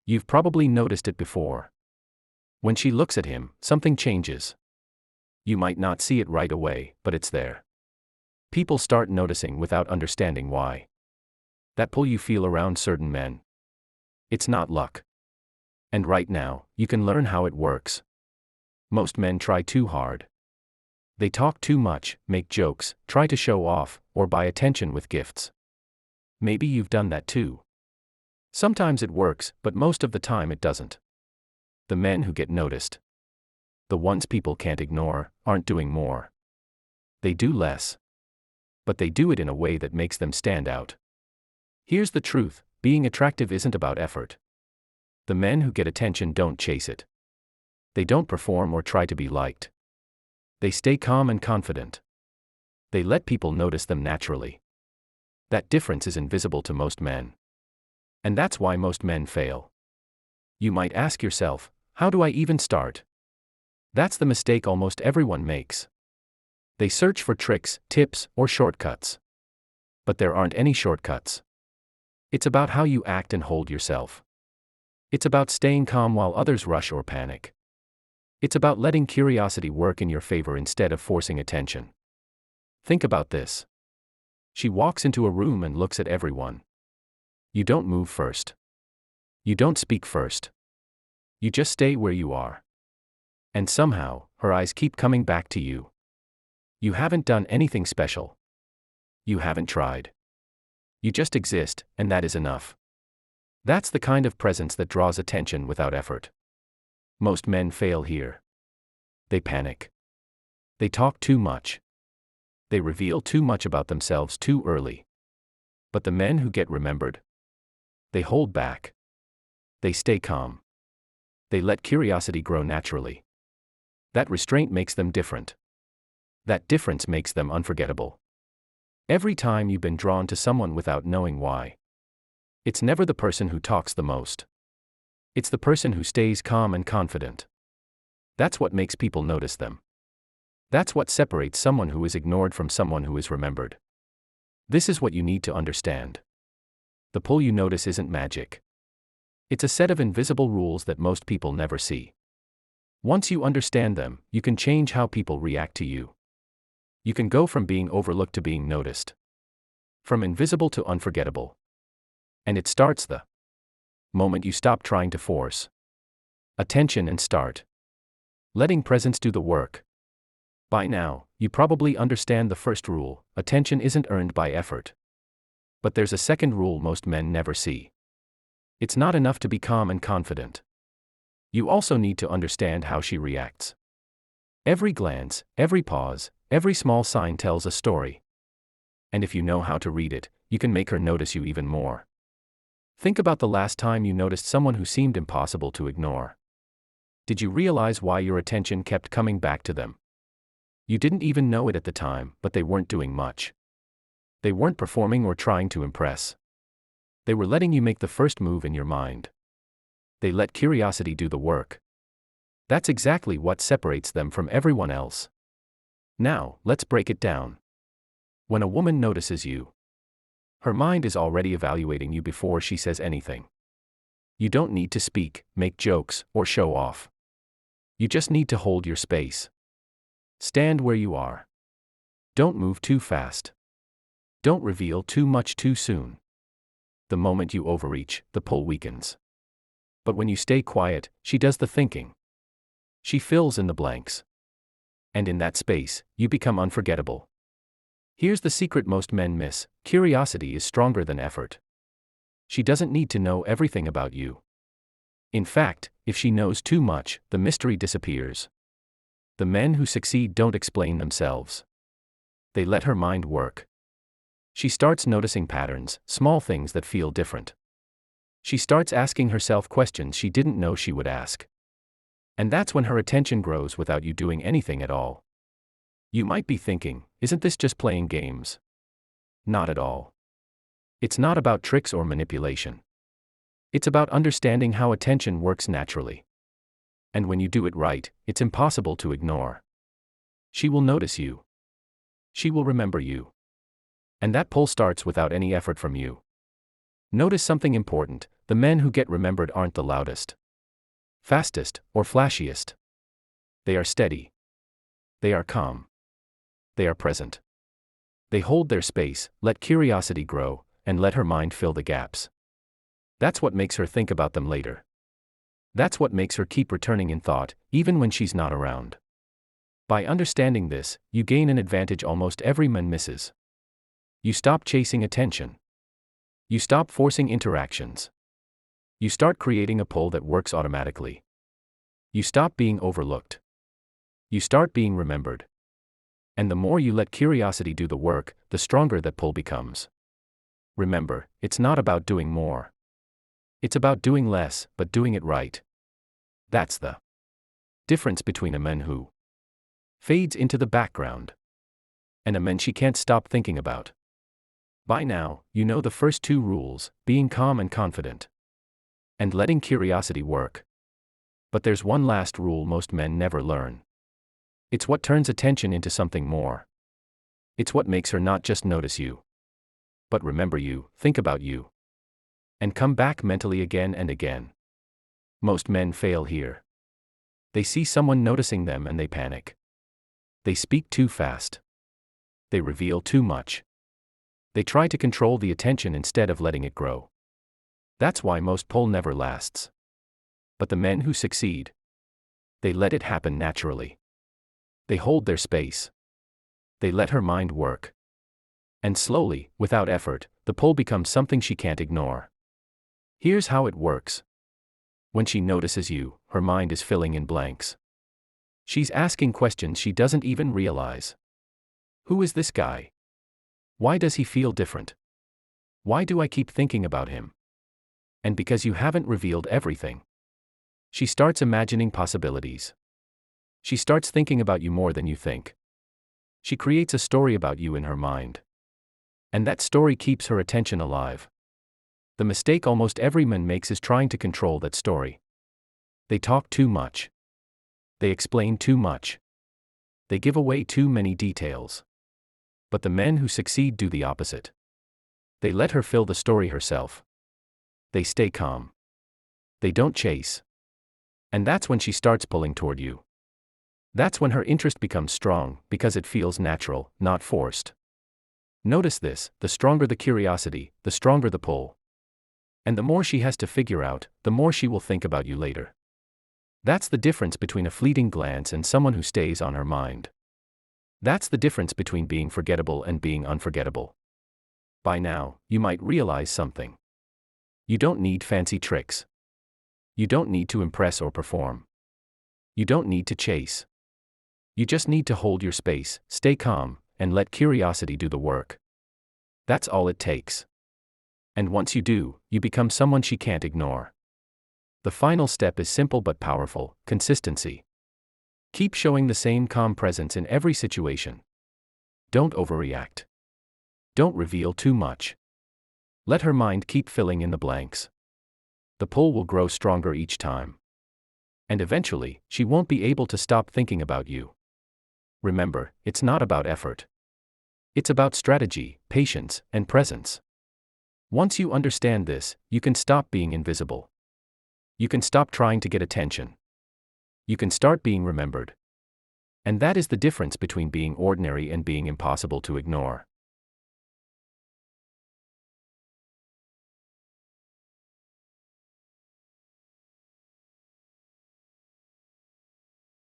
You've probably noticed it before. When she looks at him, something changes. You might not see it right away, but it's there. People start noticing without understanding why. That pull you feel around certain men. It's not luck. And right now, you can learn how it works. Most men try too hard. They talk too much, make jokes, try to show off, or buy attention with gifts. Maybe you've done that too. Sometimes it works, but most of the time it doesn't. The men who get noticed, the ones people can't ignore, aren't doing more. They do less. But they do it in a way that makes them stand out. Here's the truth: being attractive isn't about effort. The men who get attention don't chase it. They don't perform or try to be liked. They stay calm and confident. They let people notice them naturally. That difference is invisible to most men. And that's why most men fail. You might ask yourself, how do I even start? That's the mistake almost everyone makes. They search for tricks, tips, or shortcuts. But there aren't any shortcuts. It's about how you act and hold yourself. It's about staying calm while others rush or panic. It's about letting curiosity work in your favor instead of forcing attention. Think about this. She walks into a room and looks at everyone. You don't move first. You don't speak first. You just stay where you are. And somehow, her eyes keep coming back to you. You haven't done anything special. You haven't tried. You just exist, and that is enough. That's the kind of presence that draws attention without effort. Most men fail here. They panic. They talk too much. They reveal too much about themselves too early. But the men who get remembered, they hold back. They stay calm. They let curiosity grow naturally. That restraint makes them different. That difference makes them unforgettable. Every time you've been drawn to someone without knowing why, it's never the person who talks the most. It's the person who stays calm and confident. That's what makes people notice them. That's what separates someone who is ignored from someone who is remembered. This is what you need to understand. The pull you notice isn't magic. It's a set of invisible rules that most people never see. Once you understand them, you can change how people react to you. You can go from being overlooked to being noticed. From invisible to unforgettable. And it starts the moment you stop trying to force attention and start letting presence do the work. By now, you probably understand the first rule: attention isn't earned by effort. But there's a second rule most men never see. It's not enough to be calm and confident. You also need to understand how she reacts. Every glance, every pause, every small sign tells a story. And if you know how to read it, you can make her notice you even more. Think about the last time you noticed someone who seemed impossible to ignore. Did you realize why your attention kept coming back to them? You didn't even know it at the time, but they weren't doing much. They weren't performing or trying to impress. They were letting you make the first move in your mind. They let curiosity do the work. That's exactly what separates them from everyone else. Now, let's break it down. When a woman notices you, her mind is already evaluating you before she says anything. You don't need to speak, make jokes, or show off. You just need to hold your space. Stand where you are. Don't move too fast. Don't reveal too much too soon. The moment you overreach, the pull weakens. But when you stay quiet, she does the thinking. She fills in the blanks. And in that space, you become unforgettable. Here's the secret most men miss: curiosity is stronger than effort. She doesn't need to know everything about you. In fact, if she knows too much, the mystery disappears. The men who succeed don't explain themselves. They let her mind work. She starts noticing patterns, small things that feel different. She starts asking herself questions she didn't know she would ask. And that's when her attention grows without you doing anything at all. You might be thinking, isn't this just playing games? Not at all. It's not about tricks or manipulation. It's about understanding how attention works naturally. And when you do it right, it's impossible to ignore. She will notice you. She will remember you. And that pull starts without any effort from you. Notice something important: the men who get remembered aren't the loudest, fastest, or flashiest. They are steady. They are calm. They are present. They hold their space, let curiosity grow, and let her mind fill the gaps. That's what makes her think about them later. That's what makes her keep returning in thought, even when she's not around. By understanding this, you gain an advantage almost every man misses. You stop chasing attention. You stop forcing interactions. You start creating a pull that works automatically. You stop being overlooked. You start being remembered. And the more you let curiosity do the work, the stronger that pull becomes. Remember, it's not about doing more. It's about doing less, but doing it right. That's the difference between a man who fades into the background and a man she can't stop thinking about. By now, you know the first two rules, being calm and confident, and letting curiosity work. But there's one last rule most men never learn. It's what turns attention into something more. It's what makes her not just notice you, but remember you, think about you, and come back mentally again and again. Most men fail here. They see someone noticing them and they panic. They speak too fast. They reveal too much. They try to control the attention instead of letting it grow. That's why most pull never lasts. But the men who succeed, they let it happen naturally. They hold their space. They let her mind work. And slowly, without effort, the pull becomes something she can't ignore. Here's how it works. When she notices you, her mind is filling in blanks. She's asking questions she doesn't even realize. Who is this guy? Why does he feel different? Why do I keep thinking about him? And because you haven't revealed everything, she starts imagining possibilities. She starts thinking about you more than you think. She creates a story about you in her mind. And that story keeps her attention alive. The mistake almost every man makes is trying to control that story. They talk too much. They explain too much. They give away too many details. But the men who succeed do the opposite. They let her fill the story herself. They stay calm. They don't chase. And that's when she starts pulling toward you. That's when her interest becomes strong, because it feels natural, not forced. Notice this, the stronger the curiosity, the stronger the pull. And the more she has to figure out, the more she will think about you later. That's the difference between a fleeting glance and someone who stays on her mind. That's the difference between being forgettable and being unforgettable. By now, you might realize something. You don't need fancy tricks. You don't need to impress or perform. You don't need to chase. You just need to hold your space, stay calm, and let curiosity do the work. That's all it takes. And once you do, you become someone she can't ignore. The final step is simple but powerful: consistency. Keep showing the same calm presence in every situation. Don't overreact. Don't reveal too much. Let her mind keep filling in the blanks. The pull will grow stronger each time. And eventually, she won't be able to stop thinking about you. Remember, it's not about effort. It's about strategy, patience, and presence. Once you understand this, you can stop being invisible. You can stop trying to get attention. You can start being remembered. And that is the difference between being ordinary and being impossible to ignore.